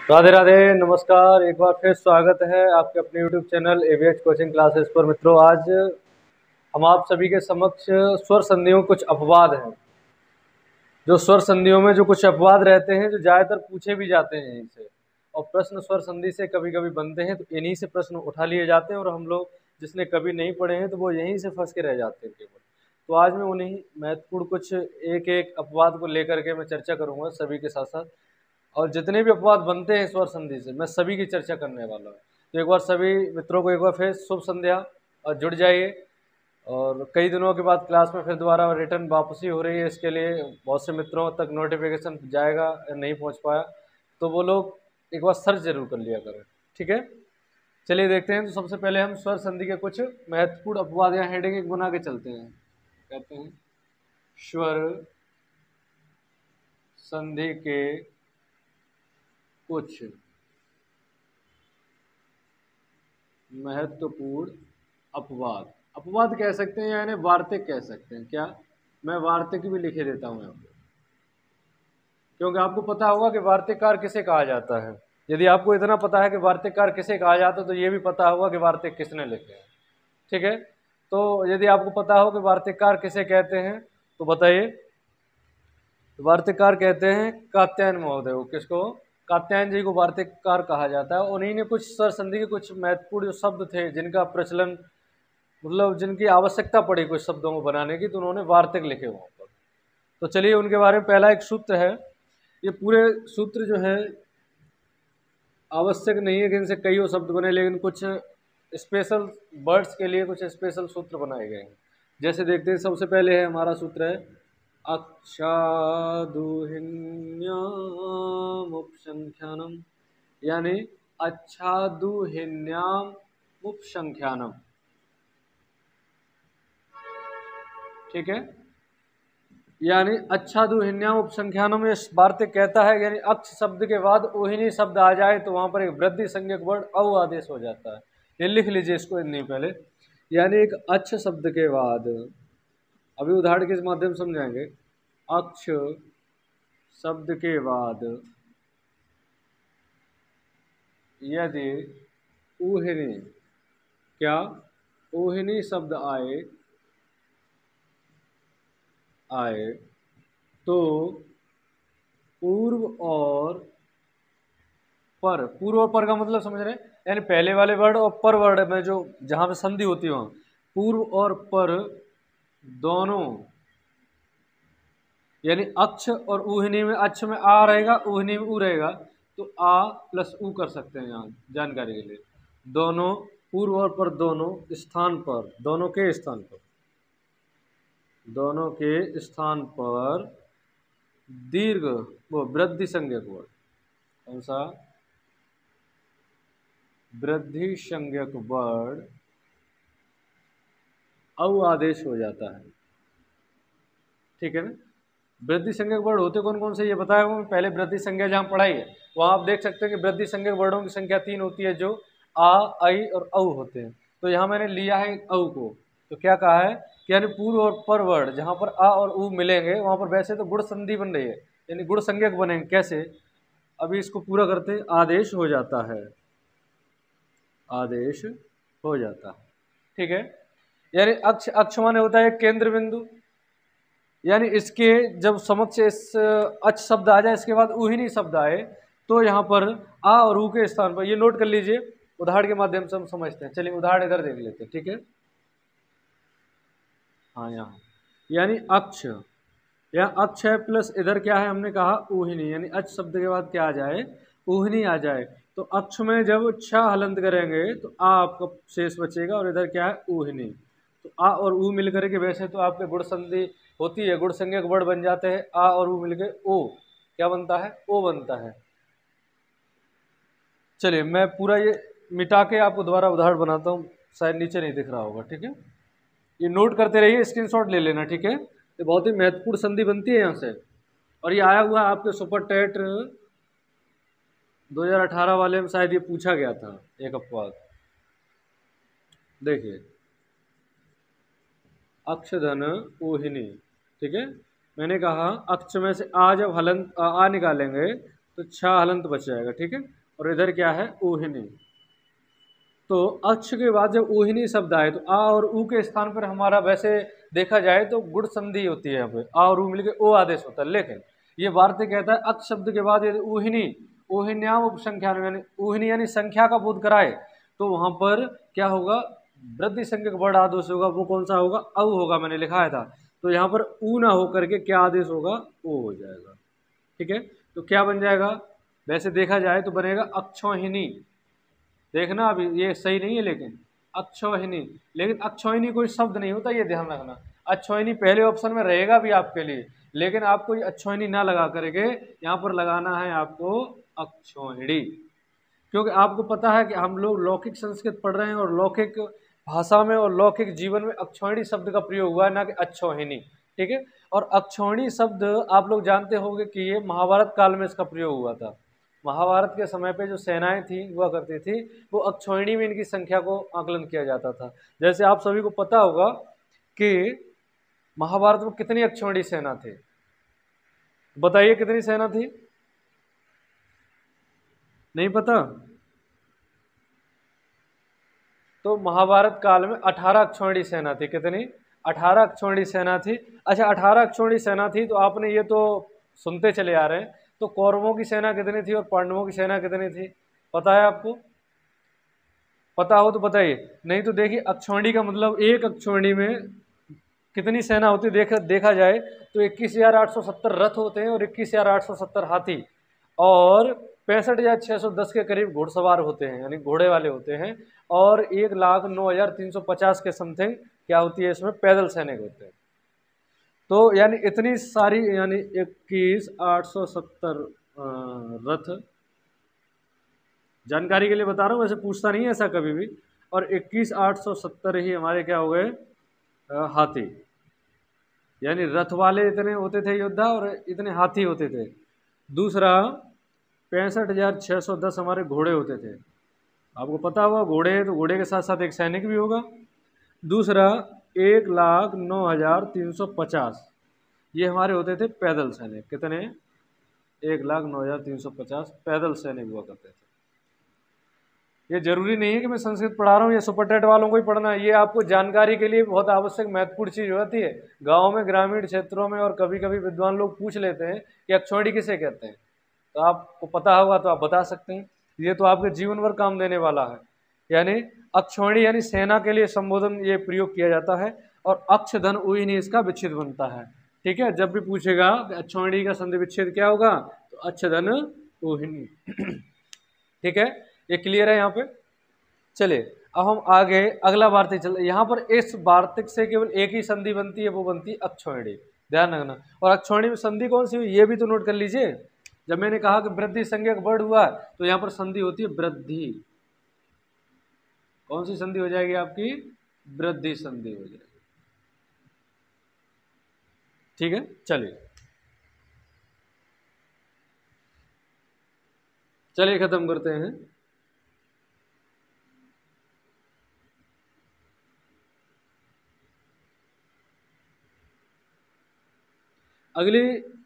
राधे राधे, नमस्कार। एक बार फिर स्वागत है आपके अपने YouTube चैनल एवीएच कोचिंग क्लासेस पर। मित्रों, आज हम आप सभी के समक्ष स्वर संधियों कुछ अपवाद हैं। जो स्वर संधियों में जो कुछ अपवाद रहते हैं, जो ज़्यादातर पूछे भी जाते हैं यहीं से, और प्रश्न स्वर संधि से कभी कभी बनते हैं, तो इन्हीं से प्रश्न उठा लिए जाते हैं। और हम लोग जिसने कभी नहीं पढ़े हैं तो वो यहीं से फंस के रह जाते हैं केवल। तो आज मैं उन्हीं महत्वपूर्ण कुछ एक एक अपवाद को लेकर के मैं चर्चा करूँगा सभी के साथ साथ। और जितने भी अपवाद बनते हैं स्वर संधि से, मैं सभी की चर्चा करने वाला हूँ। तो एक बार सभी मित्रों को एक बार फिर शुभ संध्या, और जुड़ जाइए। और कई दिनों के बाद क्लास में फिर दोबारा रिटर्न वापसी हो रही है, इसके लिए बहुत से मित्रों तक नोटिफिकेशन जाएगा या नहीं पहुंच पाया, तो वो लोग एक बार सर्च जरूर कर लिया करें। ठीक है, चलिए देखते हैं। तो सबसे पहले हम स्वर संधि के कुछ महत्वपूर्ण अपवाद या हेडिंग एक बना के चलते हैं। कहते हैं स्वर संधि के कुछ महत्वपूर्ण अपवाद। अपवाद कह सकते हैं, यानी वार्तिक कह सकते हैं। क्या मैं वार्तिक भी लिखे देता हूं यहाँ पे, क्योंकि आपको पता होगा कि वार्तिककार किसे कहा जाता है। यदि आपको इतना पता है कि वार्तिककार किसे कहा जाता है, तो ये भी पता होगा कि वार्तिक किसने लिखे हैं। ठीक है, तो यदि आपको पता हो कि वार्तिककार किसे कहते हैं तो बताइए। वार्तिककार कहते हैं कात्यायन महोदय को। किसको? कात्यायन जी को वार्तिककार कहा जाता है। उन्हीं ने कुछ स्वर संधि के कुछ महत्वपूर्ण जो शब्द थे, जिनका प्रचलन मतलब जिनकी आवश्यकता पड़ी कुछ शब्दों को बनाने की, तो उन्होंने वार्तिक लिखे वहाँ पर। तो चलिए उनके बारे में पहला एक सूत्र है। ये पूरे सूत्र जो है आवश्यक नहीं है कि इनसे कई शब्द बने, लेकिन कुछ स्पेशल वर्ड्स के लिए कुछ स्पेशल सूत्र बनाए गए हैं। जैसे देखते हैं, सबसे पहले है हमारा सूत्र है अच्छादुहिन्याम उपसंख्यानम, यानी अच्छादुहिन्याम उपसंख्यानम। ठीक है, यानी अच्छादुहिन्याम उपसंख्यानम, ये वार्तिक कहता है यानी अक्ष शब्द के बाद ओहिनी शब्द आ जाए तो वहां पर एक वृद्धि संज्ञक वर्ण औ आदेश हो जाता है। ये लिख लीजिए इसको नहीं पहले। यानी एक अच्छ शब्द के बाद, अभी उदाहरण के माध्यम से समझाएंगे। अक्ष शब्द के बाद यदि ऊहिनी, क्या ऊहिनी शब्द आए तो पूर्व और पर, पूर्व और पर का मतलब समझ रहे हैं, यानी पहले वाले वर्ड और पर वर्ड में जो जहां पे संधि होती है वहां पूर्व और पर दोनों, यानी अक्ष और ऊहनी में अक्ष में आ रहेगा, ऊहनी में ऊ रहेगा, तो आ प्लस ऊ कर सकते हैं यहाँ जानकारी के लिए। दोनों पूर्व और पर दोनों स्थान पर, दोनों के स्थान पर, दोनों के स्थान पर दीर्घ वो वृद्धि संज्ञक वर्ड, कौन सा? वृद्धि संज्ञक वर्ड औ आदेश हो जाता है। ठीक है ना? वृद्धि संज्ञक वर्ड होते कौन कौन से ये बताया हुआ पहले। वृद्धि संज्ञा जहाँ पढ़ाई है वहाँ आप देख सकते हैं कि वृद्धि संज्ञक वर्डों की संख्या 3 होती है, जो आ, आई और औ होते हैं। तो यहाँ मैंने लिया है औ को। तो क्या कहा है कि यानी पूर्व और पर वर्ड जहाँ पर आ और ऊ मिलेंगे वहाँ पर वैसे तो गुण संधि बन रही है, यानी गुण संज्ञक बनेंगे। कैसे? अभी इसको पूरा करते हैं। आदेश हो जाता है, आदेश हो जाता है। ठीक है, यानी अक्ष, अक्ष माने होता है केंद्र बिंदु, यानी इसके जब समक्ष इस अच शब्द आ जाए, इसके बाद ऊहिनी शब्द आए, तो यहाँ पर आ और ऊ के स्थान पर, ये नोट कर लीजिए। उदाहरण के माध्यम से हम समझते हैं। चलिए उदाहरण इधर देख लेते हैं। ठीक है, हाँ यहाँ यानी अक्ष, यहाँ अक्ष है प्लस इधर क्या है, हमने कहा ऊहिनी, यानी अच शब्द के बाद क्या आ जाए? ऊहिनी आ जाए। तो अक्ष में जब छ हलंत करेंगे तो आ आपका शेष बचेगा, और इधर क्या है? ऊहिनी। तो आ और ऊ मिल करके वैसे तो आपके गुण संधि होती है, गुण संज्ञक वर्ड बन जाते हैं। आ और ऊ मिलके ओ क्या बनता है? ओ बनता है। चलिए मैं पूरा ये मिटा के आपको दोबारा उदाहरण बनाता हूँ, शायद नीचे नहीं दिख रहा होगा। ठीक है, ये नोट करते रहिए, स्क्रीनशॉट ले लेना। ठीक है, ये बहुत ही महत्वपूर्ण संधि बनती है यहाँ से। और ये आया हुआ है आपके सुपर टेट 2018 वाले में, शायद ये पूछा गया था एक अपवाद। देखिए अक्षधन ऊहिनी। ठीक है, मैंने कहा अक्ष में से आ जब हलंत आ निकालेंगे तो छा हलंत बच जाएगा, ठीक है। और इधर क्या है, ऊहिनी। तो अक्ष के बाद जब ऊहिनी शब्द आए तो आ और ऊ के स्थान पर हमारा वैसे देखा जाए तो गुण संधि होती है, यहाँ पे आ और ऊ मिलकर ओ आदेश होता है। लेकिन ये वार्तिक कहता है अक्ष शब्द के बाद यदि ऊहिनी, ऊहिन्याम उपसंख्या यानी ऊहिनी यानी संख्या का बोध कराए तो वहां पर क्या होगा, वृद्धि संख्यक वर्ड आदेश होगा। वो कौन सा होगा, औ होगा, मैंने लिखाया था। तो यहाँ पर ऊ ना होकर के क्या आदेश होगा, ओ हो जाएगा, ठीक है। तो क्या बन जाएगा, वैसे देखा जाए तो बनेगा अक्षौहिणी। देखना अभी ये सही नहीं है, लेकिन अक्षौहिणी, लेकिन अक्षौहिणी कोई शब्द नहीं होता, ये ध्यान रखना। अक्षौहिणी पहले ऑप्शन में रहेगा भी आपके लिए, लेकिन आपको ये अक्षौहिणी ना लगा करके यहाँ पर लगाना है आपको अक्षौहिणी, क्योंकि आपको पता है कि हम लोग लौकिक संस्कृत पढ़ रहे हैं और लौकिक भाषा में और लौकिक जीवन में अक्षौहिणी शब्द का प्रयोग हुआ है, ना कि अक्षौहिणी, ठीक है। और अक्षौहिणी शब्द आप लोग जानते होंगे कि ये महाभारत काल में इसका प्रयोग हुआ था। महाभारत के समय पे जो सेनाएं थी हुआ करती थी, वो अक्षौहिणी में इनकी संख्या को आकलन किया जाता था। जैसे आप सभी को पता होगा कि महाभारत में कितनी अक्षौहिणी सेना थी, बताइए कितनी सेना थी, नहीं पता? तो महाभारत काल में 18 अक्षौहिणी सेना थी। कितनी, 18 अक्षौहिणी सेना थी। अच्छा, 18 अक्षौहिणी सेना थी तो आपने ये तो सुनते चले आ रहे हैं, तो कौरवों की सेना कितनी थी और पांडवों की सेना कितनी थी, पता है आपको? पता हो तो बताइए, नहीं तो देखिए अक्षौहिणी का मतलब एक अक्षौहिणी में कितनी सेना होती है, देखा जाए तो 21,870 रथ होते हैं और 21,870 हाथी और 65,610 के करीब घुड़सवार होते हैं, यानी घोड़े वाले होते हैं। और 1,09,350 के समथिंग क्या होती है इसमें, पैदल सैनिक होते हैं। तो यानी इतनी सारी, यानी 21,870 रथ, जानकारी के लिए बता रहा हूँ, वैसे पूछता नहीं है ऐसा कभी भी। और 21,870 ही हमारे क्या हो गए, हाथी, यानी रथ वाले इतने होते थे योद्धा और इतने हाथी होते थे। दूसरा 65,610 हमारे घोड़े होते थे। आपको पता होगा घोड़े, तो घोड़े के साथ साथ एक सैनिक भी होगा। दूसरा 1,09,350 ये हमारे होते थे पैदल सैनिक। कितने, 1,09,350 पैदल सैनिक हुआ करते थे। ये जरूरी नहीं है कि मैं संस्कृत पढ़ा रहा हूँ, ये सुपर टेट वालों को ही पढ़ना है, ये आपको जानकारी के लिए बहुत आवश्यक महत्वपूर्ण चीज होती है। गाँव में, ग्रामीण क्षेत्रों में और कभी कभी विद्वान लोग पूछ लेते हैं कि अक्षौहिणी किसे कहते हैं, तो आपको पता होगा तो आप बता सकते हैं। ये तो आपके जीवन भर काम देने वाला है। यानी अक्षौहिणी यानी सेना के लिए संबोधन ये प्रयोग किया जाता है। और अक्ष धन ऊहिनी इसका विच्छेद बनता है, ठीक है। जब भी पूछेगा अक्षौहिणी का संधि विच्छेद क्या होगा, तो अक्ष धन ऊहिनी ठीक है, ये क्लियर है यहाँ पे। चलिए अब हम आगे अगला वार्तिक चल, यहाँ पर इस वार्तिक से केवल एक ही संधि बनती है, वो बनती है अक्षौहिणी, ध्यान रखना। और अक्षौहिणी में संधि कौन सी हुई ये भी तो नोट कर लीजिए। जब मैंने कहा कि वृद्धि संज्ञक वर्ड हुआ तो यहाँ पर संधि होती है वृद्धि। कौन सी संधि हो जाएगी आपकी, वृद्धि संधि हो जाएगी, ठीक है। चलिए चलिए खत्म करते हैं।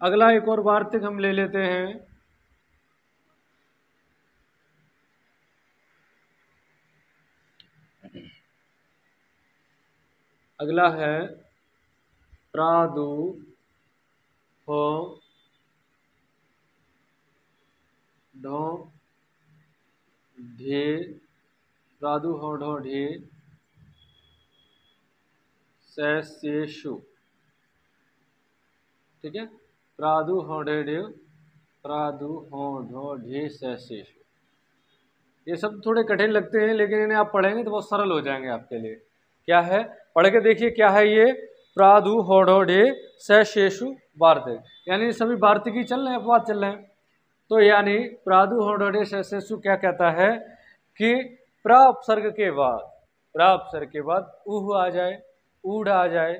अगला एक और वार्तिक हम ले लेते हैं। अगला है प्रादुर्भव ढे, प्रादुर्भव ढे सैस्येषु, ठीक है। प्रादुर्भव सैस्येषु, ये सब थोड़े कठिन लगते हैं, लेकिन इन्हें आप पढ़ेंगे तो बहुत सरल हो जाएंगे आपके लिए। क्या है, पढ़ के देखिए क्या है ये, प्रादुर्भव सैस्येषु वार्तिक, यानी सभी वार्तिक ही चल रहे हैं, अपवाद चल रहे हैं। तो यानी प्रादुर्भव सैस्येषु क्या कहता है कि प्रापसर्ग के बाद, प्रापसर्ग के बाद उह आ जाए, ऊढ़ आ जाए,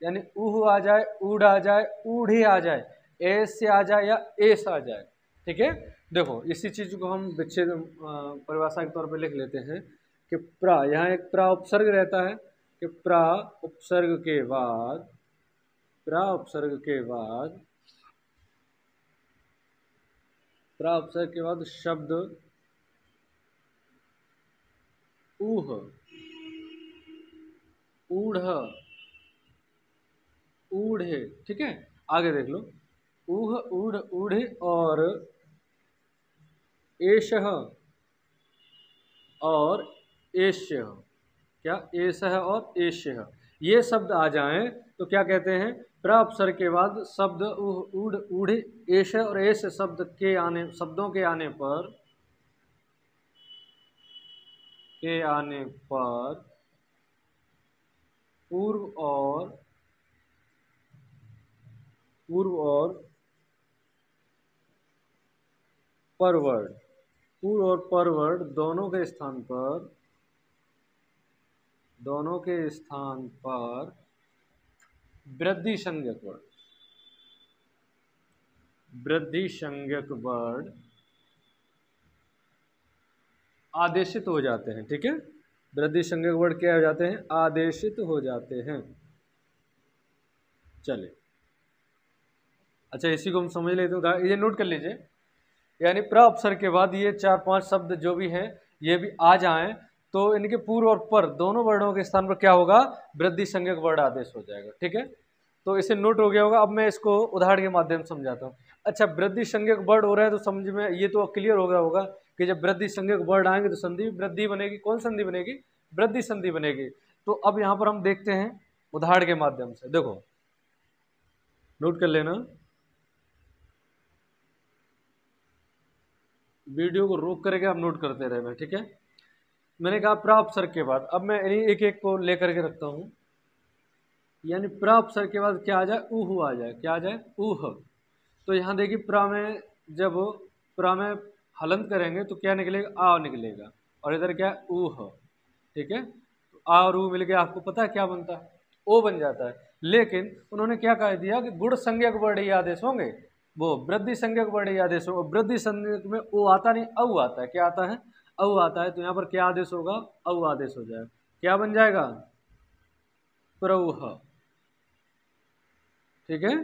यानी उह आ जाए, ऊढ़ आ जाए, ऊढ़ी आ जाए, ऐसे आ जाए या एस आ जाए, ठीक है। देखो इसी चीज को हम विच्छेद परिभाषा के तौर पे लिख लेते हैं कि प्रा, यहाँ एक प्रा उपसर्ग रहता है कि प्रा उपसर्ग के बाद, प्रा उपसर्ग के बाद प्रा उपसर्ग के बाद शब्द ऊह, ऊढ़, ऊढ़े। ठीक है, आगे देख लो, ऊह, ऊढ़, ऊढ़े और एषः और एष्य। क्या? एषः और एष्य, ये शब्द आ जाएं तो क्या कहते हैं? प्रापसर के बाद शब्द ऊह, ऊढ़, ऊढ़े, एष और एष शब्दों के आने पर पूर्व और परवर्ड, पूर्व और परवर्ड दोनों के स्थान पर वृद्धि संज्ञक वर्ण आदेशित हो जाते हैं। ठीक है, वृद्धि संज्ञक वर्ण क्या हो जाते हैं? आदेशित हो जाते हैं। चलिए, अच्छा इसी को हम समझ लेते हैं, ये नोट कर लीजिए। यानी प्रापसर के बाद ये 4-5 शब्द जो भी हैं ये भी आ जाएं तो इनके पूर्व और पर दोनों वर्णों के स्थान पर क्या होगा? वृद्धि संज्ञक वर्ण आदेश हो जाएगा। ठीक है, तो इसे नोट हो गया होगा। अब मैं इसको उदाहरण के माध्यम से समझाता हूँ। अच्छा, वृद्धि संज्ञक वर्ण हो रहा है तो समझ में ये तो क्लियर हो गया होगा कि जब वृद्धि संज्ञक वर्ण आएंगे तो संधि वृद्धि बनेगी। कौन संधि बनेगी? वृद्धि संधि बनेगी। तो अब यहाँ पर हम देखते हैं उदाहरण के माध्यम से। देखो, नोट कर लेना, वीडियो को रोक करके आप नोट करते रहना। ठीक है, मैंने कहा प्रापसर्ग के बाद, अब मैं इन्हीं एक एक को लेकर के रखता हूँ। यानी प्रापसर्ग के बाद क्या आ जाए? ऊह आ जाए। क्या आ जाए? ऊह। तो यहाँ देखिए, जब प्रा में हलंत करेंगे तो क्या निकलेगा? आ निकलेगा। और इधर क्या है? ऊह। ठीक है, तो आ और ऊ मिल गया, आपको पता है क्या बनता है? ओ बन जाता है। लेकिन उन्होंने क्या कह दिया कि गुण संज्ञक वर्ण ही आदेश होंगे, वो वृद्धि संज्ञक वर्ण ही आदेश होगा। वृद्धि संज्ञक में ओ आता नहीं, औ आता है। क्या आता है? औ आता है। तो यहाँ पर क्या आदेश होगा? औ आदेश हो जाएगा। क्या बन जाएगा? प्रौह। ठीक है,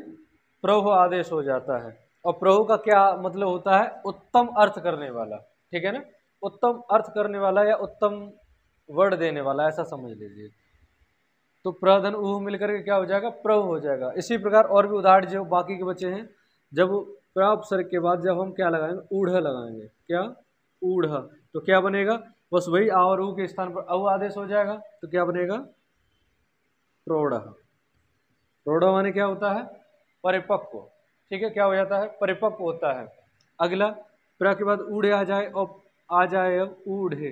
प्रौह आदेश हो जाता है। और प्रौह का क्या मतलब होता है? उत्तम अर्थ करने वाला। ठीक है ना, उत्तम अर्थ करने वाला या उत्तम वर्ण देने वाला, ऐसा समझ लीजिए। तो प्रधन ऊह मिलकर के क्या हो जाएगा? प्रव हो जाएगा। इसी प्रकार और भी उदाहरण जो बाकी के बचे हैं, जब प्रापसर्ग के बाद जब हम क्या लगाएंगे? ऊढ़ लगाएंगे। क्या? ऊढ़। तो क्या बनेगा? बस वही आ और ऊ के स्थान पर औ आदेश हो जाएगा। तो क्या बनेगा? प्रौढ़। प्रौढ़ माने क्या होता है? परिपक्व। ठीक है, क्या हो जाता है? परिपक्व होता है। अगला, प्र के बाद ऊढ़े आ जाए और आ जाए अब ऊढ़े।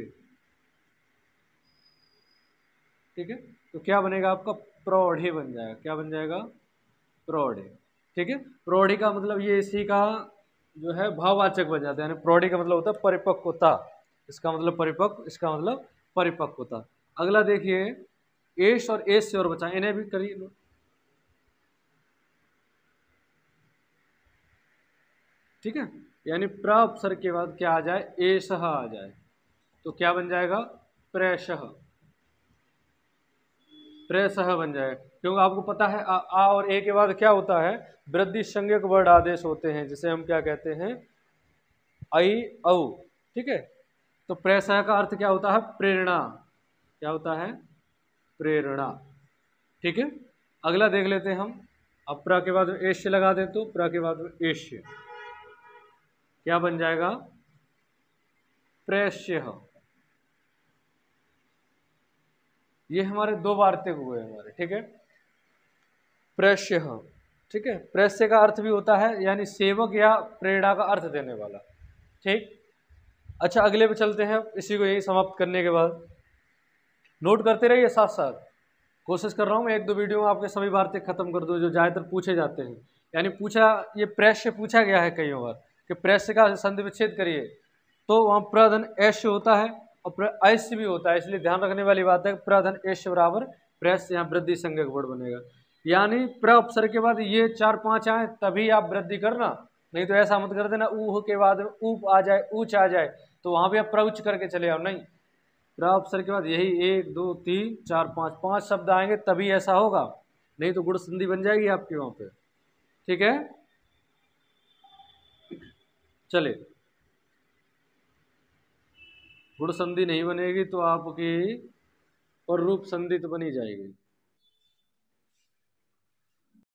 ठीक है, तो क्या बनेगा आपका? प्रौढ़े बन जाएगा। क्या बन जाएगा? प्रौढ़े। ठीक है, प्रौढ़ी का मतलब ये इसी का जो है भाववाचक बन जाता है। यानी प्रौढ़ी का मतलब होता है परिपक्वता। इसका मतलब परिपक्व, इसका मतलब परिपक्वता। अगला देखिए, एश और एस से और बचा, इन्हें भी करिए लो। ठीक है, यानी प्र उपसर्ग के बाद क्या आ जाए? एशः आ जाए। तो क्या बन जाएगा? प्रेषः। प्रेषः बन जाए। क्योंकि आपको पता है आ और ए के बाद क्या होता है? वृद्धि संज्ञक वर्ण आदेश होते हैं, जिसे हम क्या कहते हैं? आई औ। ठीक है, तो प्रेषः का अर्थ क्या होता है? प्रेरणा। क्या होता है? प्रेरणा। ठीक है, अगला देख लेते हैं हम। अब प्र के बाद एश्य लगा दें तो प्र के बाद एश्य क्या बन जाएगा? प्रेष्य। ये हमारे दो वार्तिक हुए हमारे। ठीक है, प्रेष्य। ठीक है, प्रेष्य का अर्थ भी होता है यानी सेवक या प्रेरणा का अर्थ देने वाला। ठीक, अच्छा अगले पे चलते हैं। इसी को यही समाप्त करने के बाद नोट करते रहिए साथ साथ। कोशिश कर रहा हूँ मैं एक दो वीडियो में आपके सभी वार्तिक खत्म कर दूँ जो ज़्यादातर पूछे जाते हैं। यानी ये प्रेष्य पूछा गया है कई बार कि प्रेष्य का संधि विच्छेद करिए, तो वहाँ प्रधन ऐश्य होता है और ऐश्य भी होता है। इसलिए ध्यान रखने वाली बात है, प्रधन ऐश्य बराबर प्रेष्य, यहाँ वृद्धि संज्ञक वर्ण बनेगा। यानी प्र उपसर्ग के बाद ये 4-5 आए तभी आप वृद्धि करना, नहीं तो ऐसा मत कर देना ऊह के बाद ऊप आ जाए, ऊच आ जाए तो वहां भी आप प्रउच करके चले आओ। नहीं, प्र उपसर्ग के बाद यही 1 2 3 4 5 शब्द आएंगे तभी ऐसा होगा, नहीं तो गुण संधि बन जाएगी आपके वहां पे। ठीक है, चले, गुण संधि नहीं बनेगी तो आपकी और रूप संधि तो बनी जाएगी।